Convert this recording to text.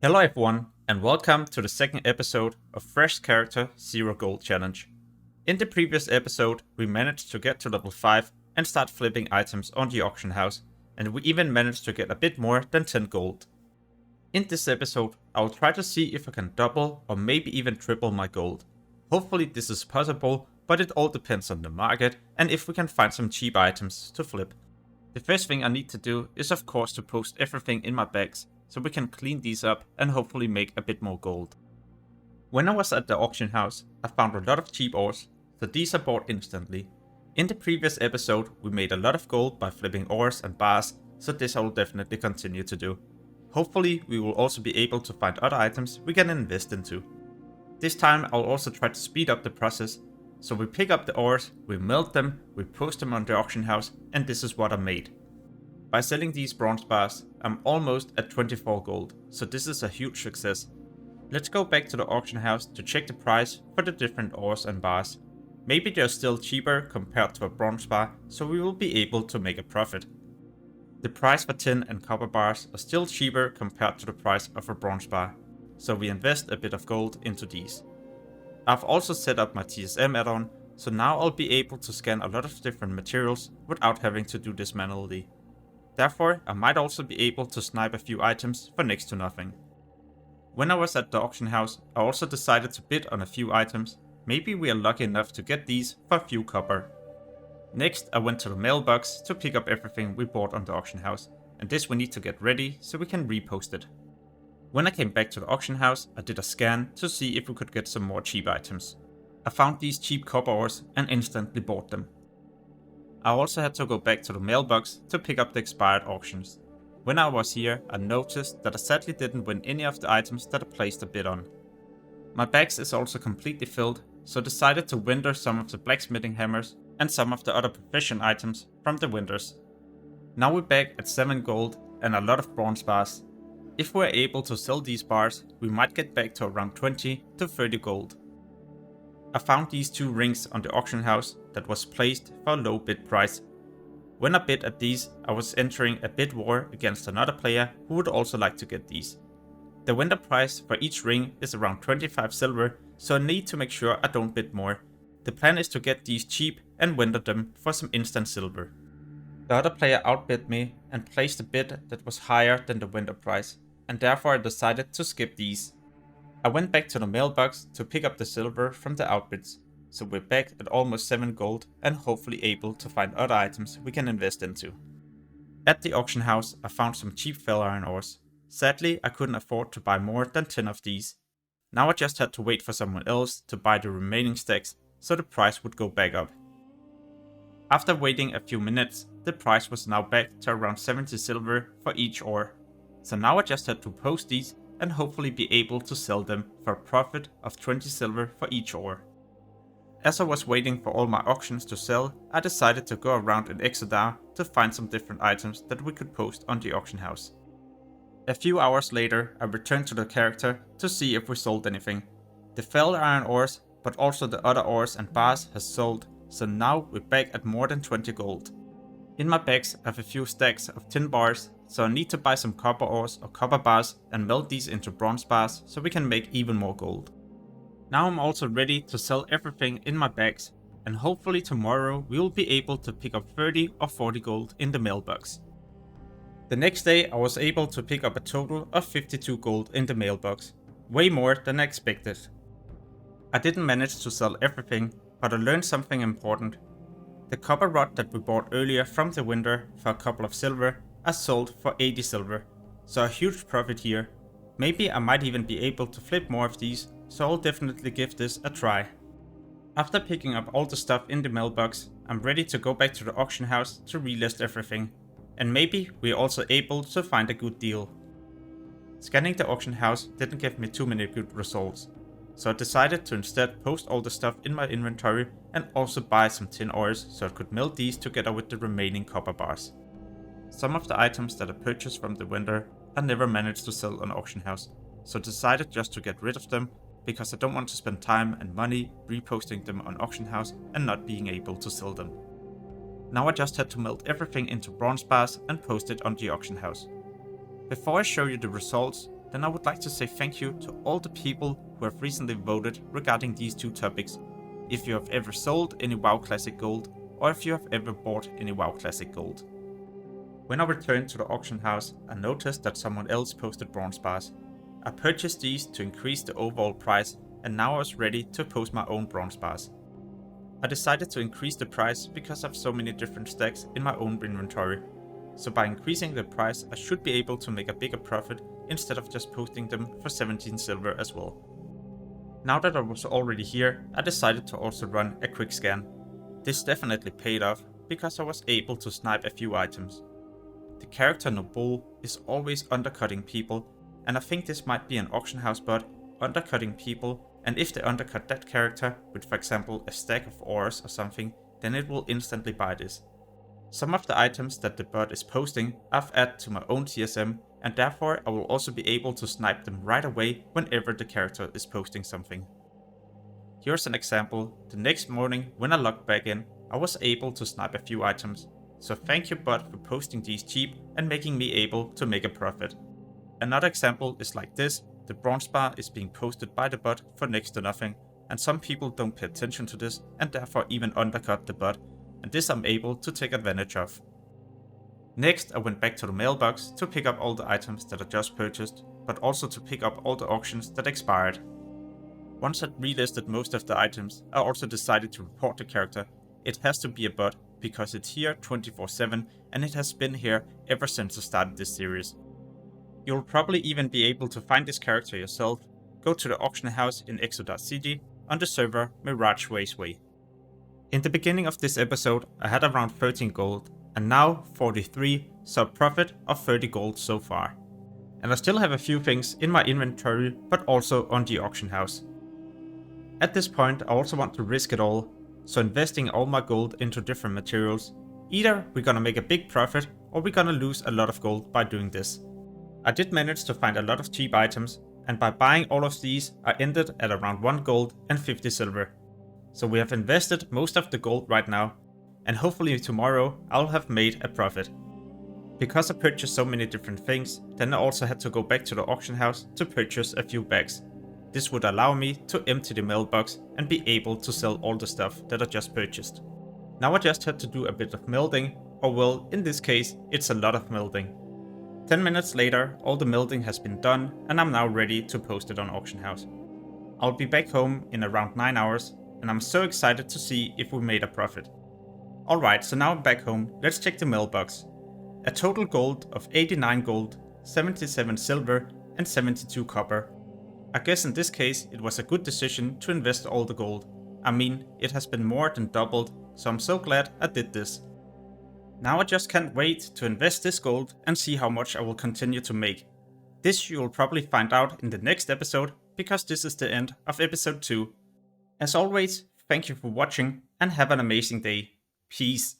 Hello everyone, and welcome to the second episode of Fresh Character 0 Gold Challenge. In the previous episode, we managed to get to level 5 and start flipping items on the auction house, and we even managed to get a bit more than 10 gold. In this episode, I will try to see if I can double or maybe even triple my gold. Hopefully this is possible, but it all depends on the market and if we can find some cheap items to flip. The first thing I need to do is of course to post everything in my bags, so we can clean these up and hopefully make a bit more gold. When I was at the auction house, I found a lot of cheap ores, so these are bought instantly. In the previous episode, we made a lot of gold by flipping ores and bars, so this I will definitely continue to do. Hopefully we will also be able to find other items we can invest into. This time I'll also try to speed up the process, so we pick up the ores, we melt them, we post them on the auction house, and this is what I made. By selling these bronze bars, I'm almost at 24 gold, so this is a huge success. Let's go back to the auction house to check the price for the different ores and bars. Maybe they're still cheaper compared to a bronze bar, so we will be able to make a profit. The price for tin and copper bars are still cheaper compared to the price of a bronze bar, so we invest a bit of gold into these. I've also set up my TSM add-on, so now I'll be able to scan a lot of different materials without having to do this manually. Therefore, I might also be able to snipe a few items for next to nothing. When I was at the auction house, I also decided to bid on a few items. Maybe we are lucky enough to get these for a few copper. Next, I went to the mailbox to pick up everything we bought on the auction house, and this we need to get ready so we can repost it. When I came back to the auction house, I did a scan to see if we could get some more cheap items. I found these cheap copper ores and instantly bought them. I also had to go back to the mailbox to pick up the expired auctions. When I was here, I noticed that I sadly didn't win any of the items that I placed a bid on. My bags is also completely filled, so I decided to winter some of the blacksmithing hammers and some of the other proficient items from the winters. Now we're back at 7 gold and a lot of bronze bars. If we're able to sell these bars, we might get back to around 20 to 30 gold. I found these 2 rings on the auction house that was placed for a low bid price. When I bid at these, I was entering a bid war against another player who would also like to get these. The winter price for each ring is around 25 silver, so I need to make sure I don't bid more. The plan is to get these cheap and winter them for some instant silver. The other player outbid me and placed a bid that was higher than the winter price, and therefore I decided to skip these. I went back to the mailbox to pick up the silver from the outbids, so we're back at almost 7 gold and hopefully able to find other items we can invest into. At the auction house I found some cheap fell iron ores. Sadly I couldn't afford to buy more than 10 of these. Now I just had to wait for someone else to buy the remaining stacks so the price would go back up. After waiting a few minutes, the price was now back to around 70 silver for each ore. So now I just had to post these and hopefully be able to sell them for a profit of 20 silver for each ore. As I was waiting for all my auctions to sell, I decided to go around in Exodar to find some different items that we could post on the auction house. A few hours later, I returned to the character to see if we sold anything. The fell iron ores, but also the other ores and bars has sold, so now we're back at more than 20 gold. In my bags I have a few stacks of tin bars, so I need to buy some copper ores or copper bars and melt these into bronze bars so we can make even more gold. Now I'm also ready to sell everything in my bags, and hopefully tomorrow we will be able to pick up 30 or 40 gold in the mailbox. The next day I was able to pick up a total of 52 gold in the mailbox, way more than I expected. I didn't manage to sell everything, but I learned something important. The copper rod that we bought earlier from the winter for a couple of silver are sold for 80 silver, so a huge profit here. Maybe I might even be able to flip more of these, so I'll definitely give this a try. After picking up all the stuff in the mailbox, I'm ready to go back to the auction house to relist everything, and maybe we're also able to find a good deal. Scanning the auction house didn't give me too many good results, so I decided to instead post all the stuff in my inventory and also buy some tin ores so I could melt these together with the remaining copper bars. Some of the items that I purchased from the winter I never managed to sell on auction house, so I decided just to get rid of them because I don't want to spend time and money reposting them on auction house and not being able to sell them. Now I just had to melt everything into bronze bars and post it on the auction house. Before I show you the results, then I would like to say thank you to all the people who have recently voted regarding these two topics. If you have ever sold any WoW Classic Gold, or if you have ever bought any WoW Classic Gold. When I returned to the auction house, I noticed that someone else posted bronze bars. I purchased these to increase the overall price, and now I was ready to post my own bronze bars. I decided to increase the price because I have so many different stacks in my own inventory. So by increasing the price, I should be able to make a bigger profit instead of just posting them for 17 silver as well. Now that I was already here, I decided to also run a quick scan. This definitely paid off because I was able to snipe a few items. The character Noble is always undercutting people, and I think this might be an auction house bot undercutting people, and if they undercut that character with, for example, a stack of ores or something, then it will instantly buy this. Some of the items that the bot is posting I've added to my own TSM, and therefore I will also be able to snipe them right away whenever the character is posting something. Here's an example. The next morning when I logged back in, I was able to snipe a few items. So thank you bot for posting these cheap and making me able to make a profit. Another example is like this. The bronze bar is being posted by the bot for next to nothing, and some people don't pay attention to this and therefore even undercut the bot, and this I'm able to take advantage of. Next, I went back to the mailbox to pick up all the items that I just purchased, but also to pick up all the auctions that expired. Once I'd relisted most of the items, I also decided to report the character. It has to be a bot because it's here 24/7 and it has been here ever since I started this series. You'll probably even be able to find this character yourself. Go to the auction house in exo.cg on the server Mirage Raceway. In the beginning of this episode, I had around 13 gold, and now 43, so a profit of 30 gold so far. And I still have a few things in my inventory, but also on the auction house. At this point, I also want to risk it all, so investing all my gold into different materials. Either we're gonna make a big profit, or we're gonna lose a lot of gold by doing this. I did manage to find a lot of cheap items, and by buying all of these, I ended at around 1 gold and 50 silver. So we have invested most of the gold right now, and hopefully tomorrow I'll have made a profit. Because I purchased so many different things, then I also had to go back to the auction house to purchase a few bags. This would allow me to empty the mailbox and be able to sell all the stuff that I just purchased. Now I just had to do a bit of melding, or well, in this case, it's a lot of melding. 10 minutes later, all the melding has been done, and I'm now ready to post it on auction house. I'll be back home in around 9 hours, and I'm so excited to see if we made a profit. Alright, so now I'm back home, let's check the mailbox. A total gold of 89 gold, 77 silver and 72 copper. I guess in this case it was a good decision to invest all the gold. I mean, it has been more than doubled, so I'm so glad I did this. Now I just can't wait to invest this gold and see how much I will continue to make. This you will probably find out in the next episode, because this is the end of episode 2. As always, thank you for watching and have an amazing day. Peace.